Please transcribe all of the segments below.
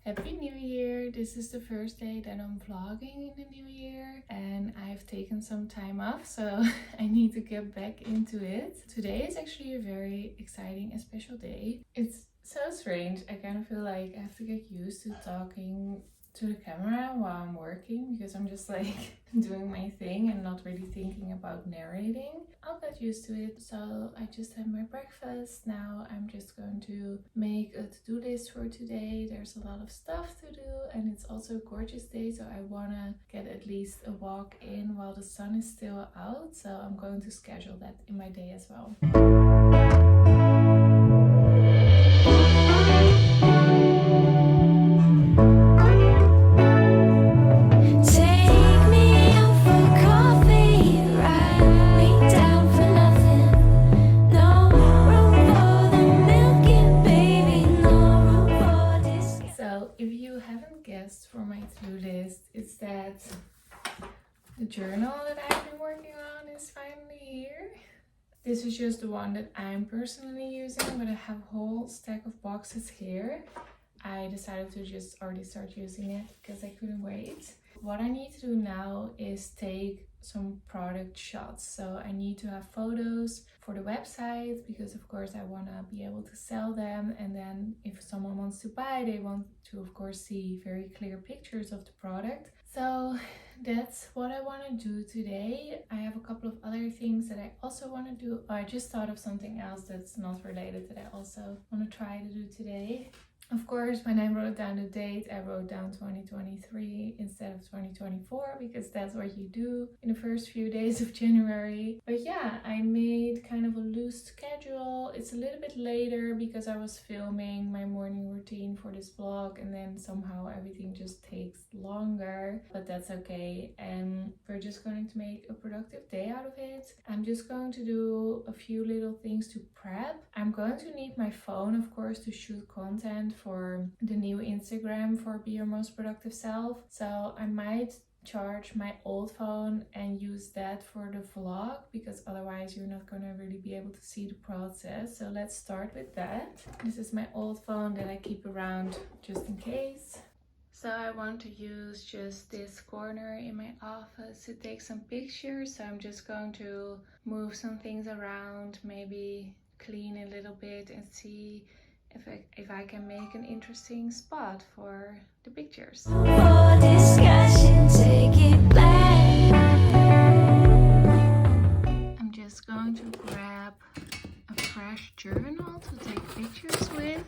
Happy New Year! This is the first day that I'm vlogging in the new year and I've taken some time off, so I need to get back into it. Today is actually a very exciting and special day. It's so strange. I kind of feel like I have to get used to talking to the camera while I'm working because I'm just like doing my thing and not really thinking about narrating. I'll get used to it. So I just had my breakfast. Now I'm just going to make a to-do list for today. There's a lot of stuff to do and it's also a gorgeous day, so I want to get at least a walk in while the sun is still out. So I'm going to schedule that in my day as well. For my to-do list, it's that the journal that I've been working on is finally here. This is just the one that I'm personally using, but I have a whole stack of boxes here. I decided to just already start using it because I couldn't wait. What I need to do now is take some product shots. So I need to have photos for the website because of course I want to be able to sell them, and then if someone wants to buy, they want to of course see very clear pictures of the product. So that's what I want to do today. I have a couple of other things that I also want to do. I just thought of something else that's not related that I also want to try to do today. Of course, when I wrote down the date, I wrote down 2023 instead of 2024 because that's what you do in the first few days of January. But yeah, I made kind of a loose schedule. It's a little bit later because I was filming my morning routine for this vlog and then somehow everything just takes longer, but that's okay. And we're just going to make a productive day out of it. I'm just going to do a few little things to prep. I'm going to need my phone, of course, to shoot content for the new Instagram for Be Your Most Productive Self. So I might charge my old phone and use that for the vlog because otherwise you're not gonna really be able to see the process. So let's start with that. This is my old phone that I keep around just in case. So I want to use just this corner in my office to take some pictures. So I'm just going to move some things around, maybe clean a little bit and see if I can make an interesting spot for the pictures. For discussion, take it back. I'm just going to grab a fresh journal to take pictures with.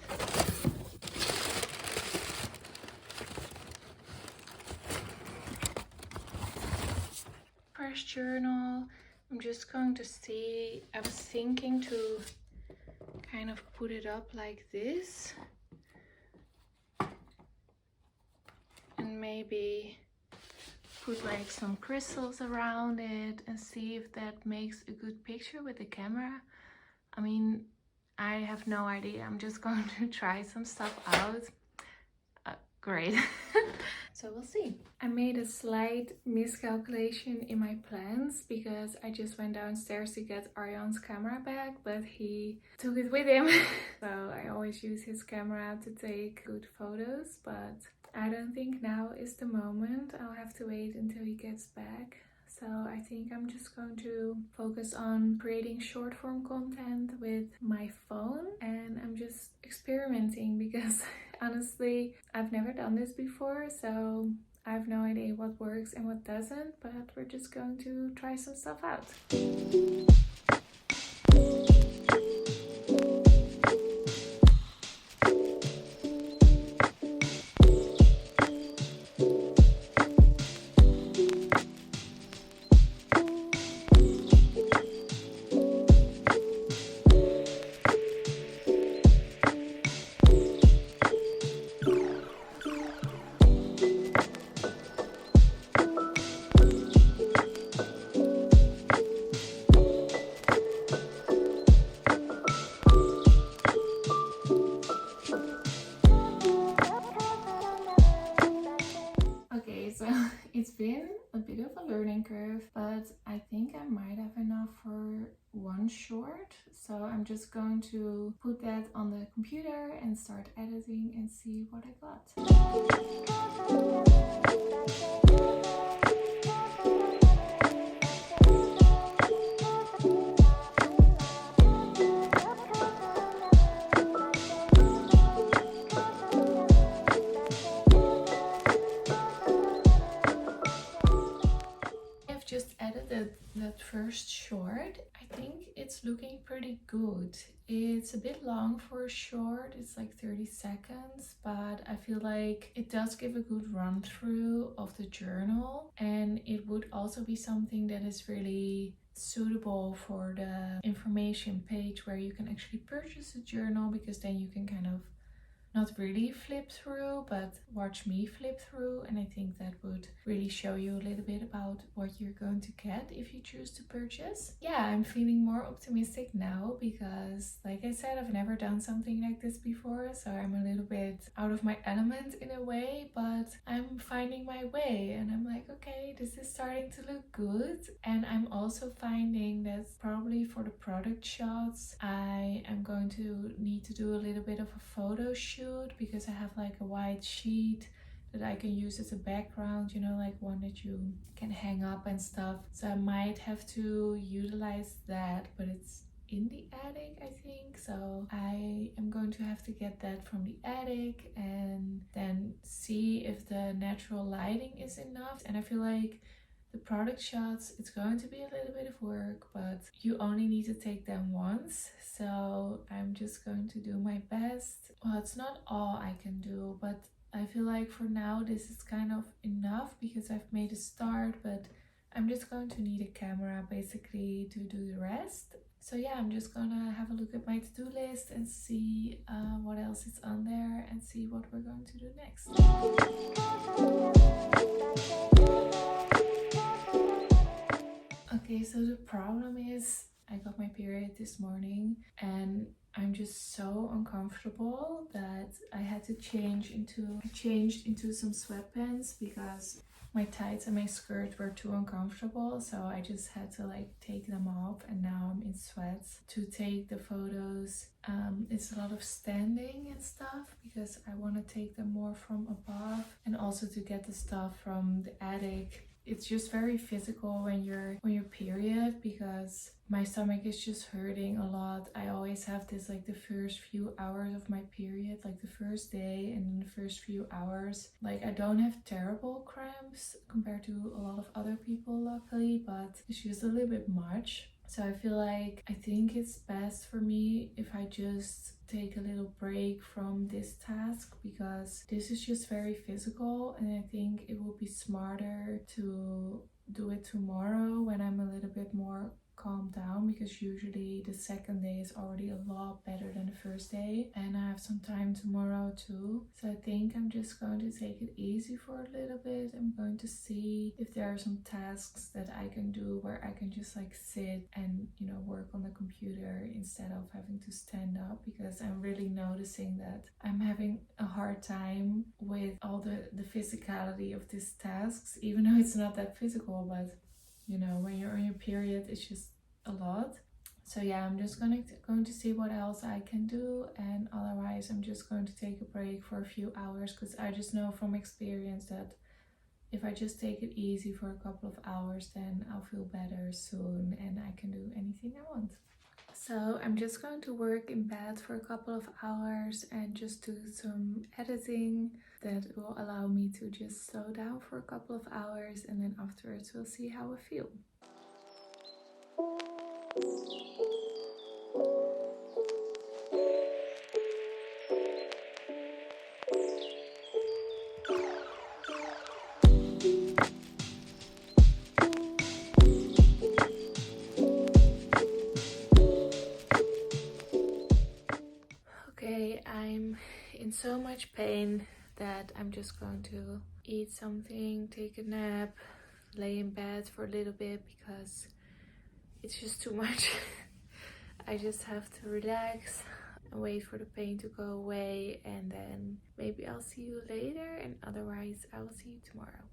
Fresh journal. I'm just going to see, I was thinking to kind of put it up like this and maybe put like some crystals around it and see if that makes a good picture with the camera. I mean, I have no idea. I'm just going to try some stuff out. Great. So we'll see. I made a slight miscalculation in my plans because I just went downstairs to get Arjan's camera back, but he took it with him. So I always use his camera to take good photos, but I don't think now is the moment. I'll have to wait until he gets back. So I think I'm just going to focus on creating short form content with my phone, and I'm just experimenting because honestly I've never done this before, so I have no idea what works and what doesn't, but we're just going to try some stuff out. It's been a bit of a learning curve, but I think I might have enough for one one short. So I'm just going to put that on the computer and start editing and see what I got. Just edited that first short. I think it's looking pretty good. It's a bit long for a short, it's like 30 seconds, but I feel like it does give a good run through of the journal, and it would also be something that is really suitable for the information page where you can actually purchase a journal, because then you can kind of not really flip through, but watch me flip through, and I think that would really show you a little bit about what you're going to get if you choose to purchase. Yeah, I'm feeling more optimistic now because, like I said, I've never done something like this before, so I'm a little bit out of my element in a way, but I'm finding my way, and I'm like, okay, this is starting to look good. And I'm also finding that probably for the product shots, I am going to need to do a little bit of a photo shoot, because I have like a white sheet that I can use as a background, you know, like one that you can hang up and stuff. So I might have to utilize that, but it's in the attic, I think. So I am going to have to get that from the attic and then see if the natural lighting is enough. And I feel like the product shots, it's going to be a little bit of work, but you only need to take them once. So I'm just going to do my best. Well, it's not all I can do, but I feel like for now this is kind of enough because I've made a start, but I'm just going to need a camera basically to do the rest. So yeah, I'm just gonna have a look at my to-do list and see what else is on there and see what we're going to do next. Okay, so the problem is I got my period this morning and I'm just so uncomfortable that I had to change into some sweatpants because my tights and my skirt were too uncomfortable, so I just had to like take them off, and now I'm in sweats to take the photos. It's a lot of standing and stuff because I want to take them more from above and also to get the stuff from the attic. It's just very physical when you're on your period because my stomach is just hurting a lot. I always have this like the first few hours of my period, like the first day and then the first few hours. Like I don't have terrible cramps compared to a lot of other people, luckily, but it's just a little bit much. So I feel like I think it's best for me if I just take a little break from this task because this is just very physical, and I think it will be smarter to do it tomorrow when I'm a little bit more calm down, because usually the second day is already a lot better than the first day, and I have some time tomorrow too. So I think I'm just going to take it easy for a little bit. I'm going to see if there are some tasks that I can do where I can just like sit and, you know, work on the computer instead of having to stand up, because I'm really noticing that I'm having a hard time with all the physicality of these tasks, even though it's not that physical, but you know, when you're on your period, it's just a lot. So yeah, I'm just going to see what else I can do, and otherwise I'm just going to take a break for a few hours, because I just know from experience that if I just take it easy for a couple of hours, then I'll feel better soon and I can do anything I want. So I'm just going to work in bed for a couple of hours and just do some editing that will allow me to just slow down for a couple of hours, and then afterwards we'll see how I feel. Okay, I'm in so much pain that I'm just going to eat something, take a nap, lay in bed for a little bit because it's just too much. I just have to relax and wait for the pain to go away, and then maybe I'll see you later, and otherwise I will see you tomorrow.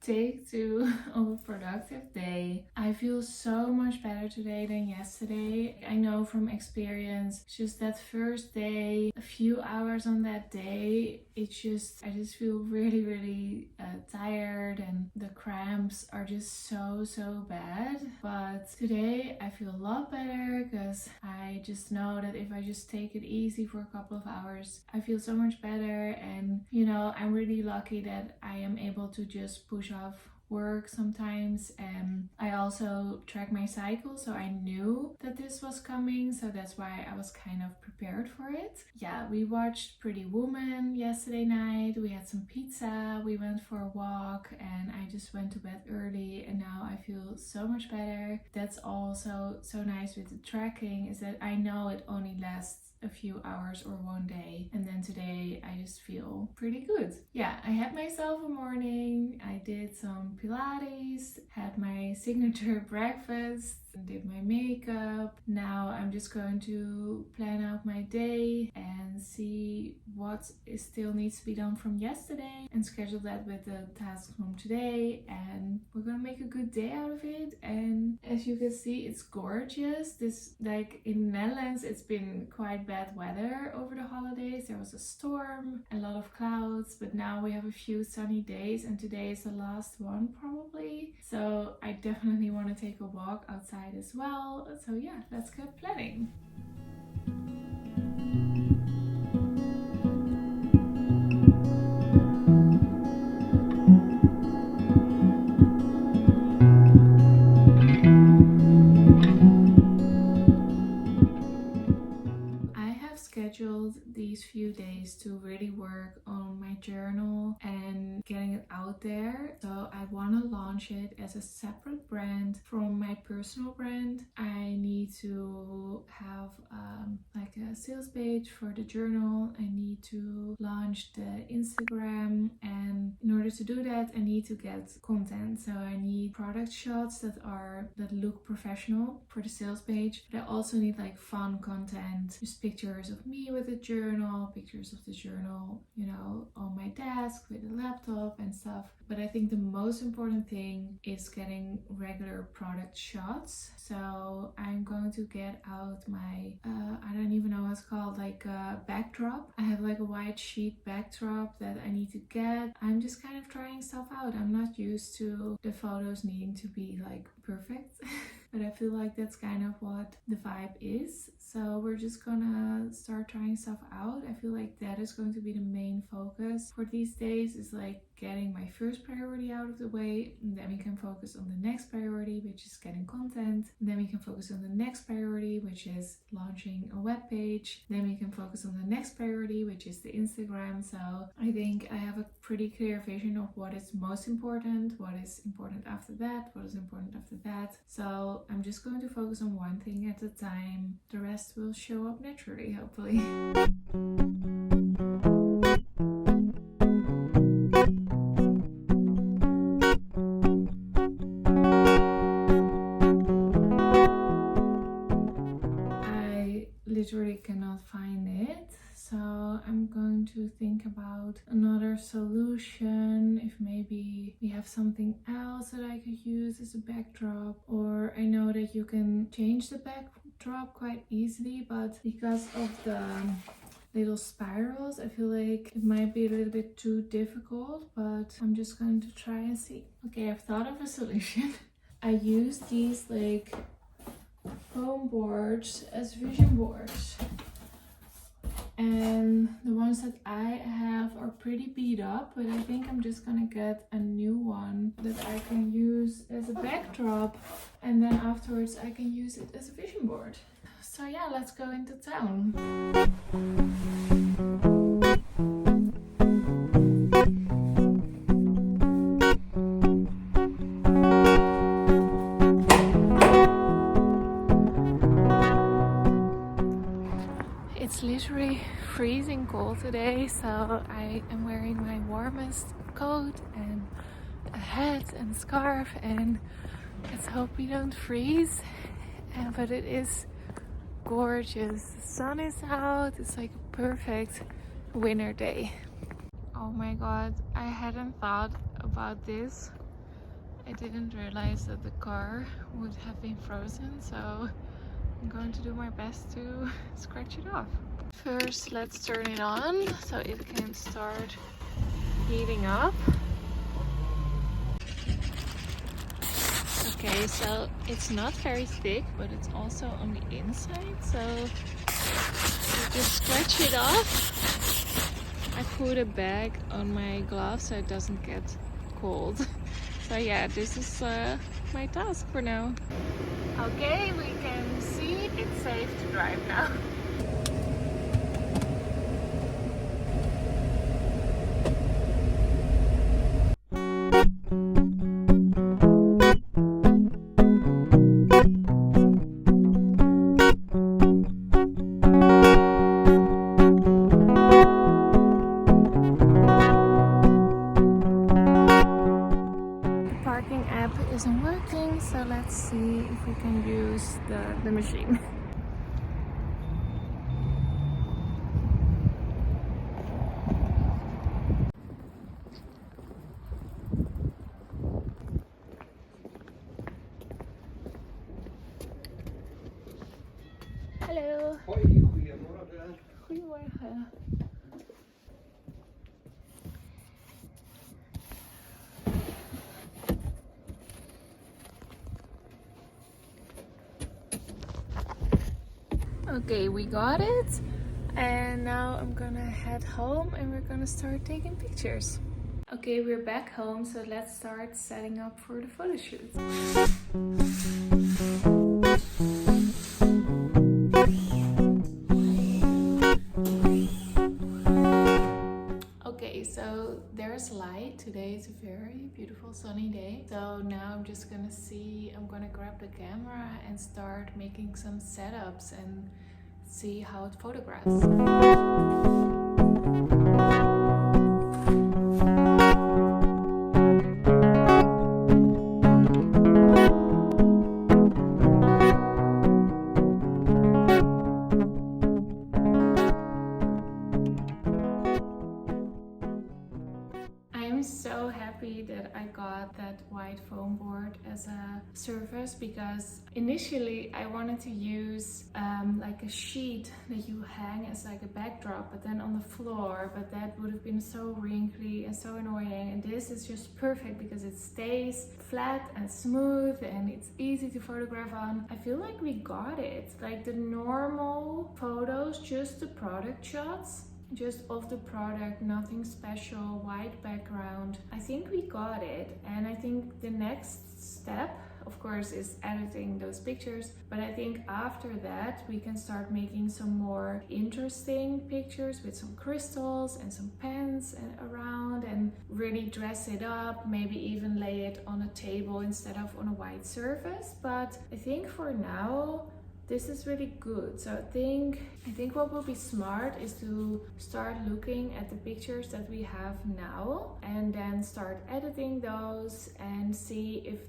take to a productive day. I feel so much better today than yesterday. I know from experience, just that first day, a few hours on that day, I just feel really tired, and the cramps are just so bad. But today I feel a lot better because I just know that if I just take it easy for a couple of hours, I feel so much better. And you know, I'm really lucky that I am able to just push off work sometimes. And I also track my cycle, so I knew that this was coming, so that's why I was kind of prepared for it. Yeah, we watched Pretty Woman yesterday night, we had some pizza, we went for a walk, and I just went to bed early, and now I feel so much better. That's also so nice with the tracking, is that I know it only lasts a few hours or one day, and then today I just feel pretty good. Yeah, I had myself a morning, I did some Pilates, had my signature breakfast, did my makeup. Now I'm just going to plan out my day and see what still needs to be done from yesterday and schedule that with the tasks from today, and we're gonna make a good day out of it. And as you can see, it's gorgeous. This, like in the Netherlands, it's been quite bad weather over the holidays. There was a storm, a lot of clouds, but now we have a few sunny days, and today is the last one probably. So I definitely want to take a walk outside as well. So yeah, let's get planning. Scheduled these few days to really work on my journal and getting it out there. So I want to launch it as a separate brand from my personal brand. I need to have like a sales page for the journal. I need to launch the Instagram, and in order to do that I need to get content. So I need product shots that look professional for the sales page, but I also need like fun content, just pictures of me with a journal, pictures of the journal, you know, on my desk with a laptop and stuff. But I think the most important thing is getting regular product shots. So I'm going to get out my I don't even know what it's called, like a backdrop. I have like a white sheet backdrop that I need to get. I'm just kind of trying stuff out. I'm not used to the photos needing to be like perfect. But I feel like that's kind of what the vibe is. So we're just gonna start trying stuff out. I feel like that is going to be the main focus for these days, is like getting my first priority out of the way, and then we can focus on the next priority, which is getting content. And then we can focus on the next priority, which is launching a web page. Then we can focus on the next priority, which is the Instagram. So I think I have a pretty clear vision of what is most important, what is important after that, what is important after that. So I'm just going to focus on one thing at a time. The rest will show up naturally, hopefully. Literally cannot find it, so I'm going to think about another solution. If maybe we have something else that I could use as a backdrop, or I know that you can change the backdrop quite easily, but because of the little spirals, I feel like it might be a little bit too difficult, but I'm just going to try and see. Okay, I've thought of a solution. I use these like foam boards as vision boards, and the ones that I have are pretty beat up, but I think I'm just gonna get a new one that I can use as a backdrop, and then afterwards I can use it as a vision board. So yeah, let's go into town. It's literally freezing cold today, so I am wearing my warmest coat and a hat and scarf, and let's hope we don't freeze. But it is gorgeous. The sun is out. It's like a perfect winter day. Oh my god, I hadn't thought about this, I didn't realize that the car would have been frozen, so I'm going to do my best to scratch it off. First, let's turn it on so it can start heating up. Okay, so it's not very thick, but it's also on the inside, so you just scratch it off. I put a bag on my glove so it doesn't get cold. So yeah, this is my task for now. Okay, we can see it's safe to drive now. Isn't working, so let's see if we can use the machine. Hallo. Hoi, goedemorgen. Goedemorgen. Okay, we got it, and now I'm gonna head home and we're gonna start taking pictures. Okay, we're back home, so let's start setting up for the photo shoot. Okay, so there's light. Today is a very beautiful sunny day. So now I'm just gonna grab the camera and start making some setups and see how it photographs. I'm so happy that I got that white foam board as a surface, because initially I wanted to use like a sheet that you hang as like a backdrop, but then on the floor, but that would have been so wrinkly and so annoying. And this is just perfect because it stays flat and smooth and it's easy to photograph on. I feel like we got it. Like the normal photos, just the product shots, just of the product, nothing special, white background. I think we got it, and I think the next step, of course, is editing those pictures, but I think after that we can start making some more interesting pictures with some crystals and some pens around, and really dress it up, maybe even lay it on a table instead of on a white surface. But I think for now this is really good. So I think what will be smart is to start looking at the pictures that we have now and then start editing those and see if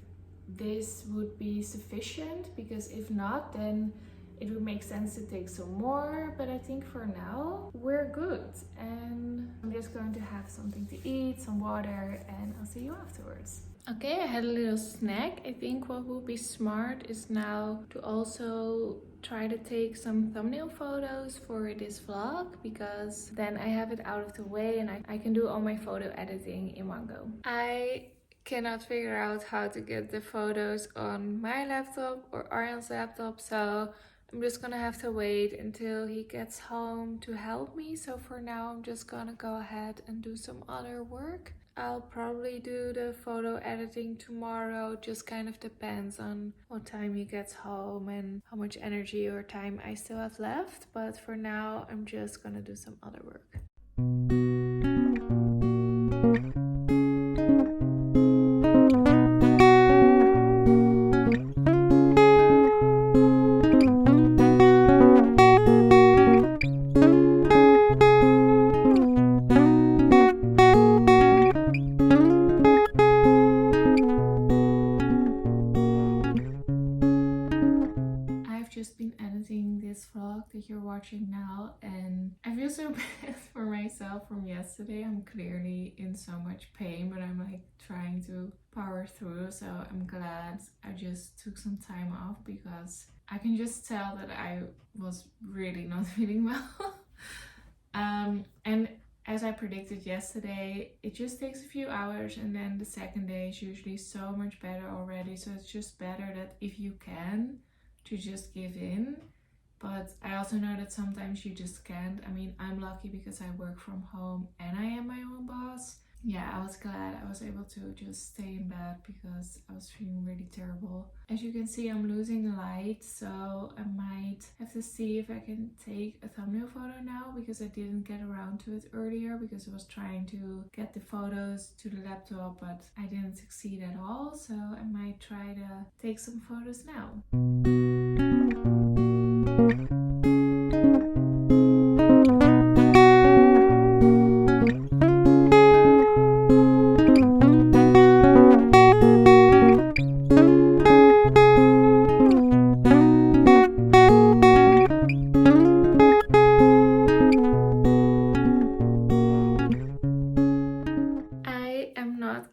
this would be sufficient, because if not, then it would make sense to take some more. But I think for now we're good, and I'm just going to have something to eat, some water, and I'll see you afterwards. Okay, I had a little snack. I think what will be smart is now to also try to take some thumbnail photos for this vlog, because then I have it out of the way and I can do all my photo editing in one go. I cannot figure out how to get the photos on my laptop or Arjan's laptop, so I'm just gonna have to wait until he gets home to help me. So for now I'm just gonna go ahead and do some other work. I'll probably do the photo editing tomorrow, just kind of depends on what time he gets home and how much energy or time I still have left. But for now I'm just gonna do some other work. Vlog that you're watching now, and I feel so bad for myself from yesterday. I'm clearly in so much pain, but I'm like trying to power through. So I'm glad I just took some time off because I can just tell that I was really not feeling well. And as I predicted yesterday, it just takes a few hours and then the second day is usually so much better already. So it's just better that if you can, to just give in. But I also know that sometimes you just can't. I mean, I'm lucky because I work from home and I am my own boss. Yeah, I was glad I was able to just stay in bed because I was feeling really terrible. As you can see, I'm losing light, so I might have to see if I can take a thumbnail photo now because I didn't get around to it earlier because I was trying to get the photos to the laptop, but I didn't succeed at all. So I might try to take some photos now.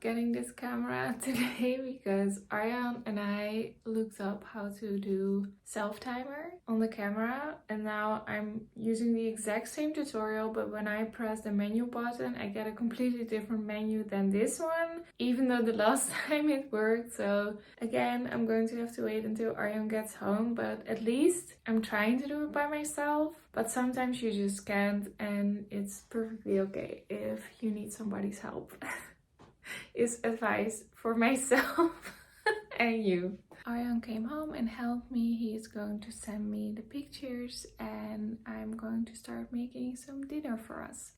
Getting this camera today because Arjan and I looked up how to do self-timer on the camera, and now I'm using the exact same tutorial, but when I press the menu button I get a completely different menu than this one, even though the last time it worked. So again, I'm going to have to wait until Arjan gets home, but at least I'm trying to do it by myself. But sometimes you just can't, and it's perfectly okay if you need somebody's help. Is advice for myself and you. Arjan came home and helped me. He is going to send me the pictures and I'm going to start making some dinner for us.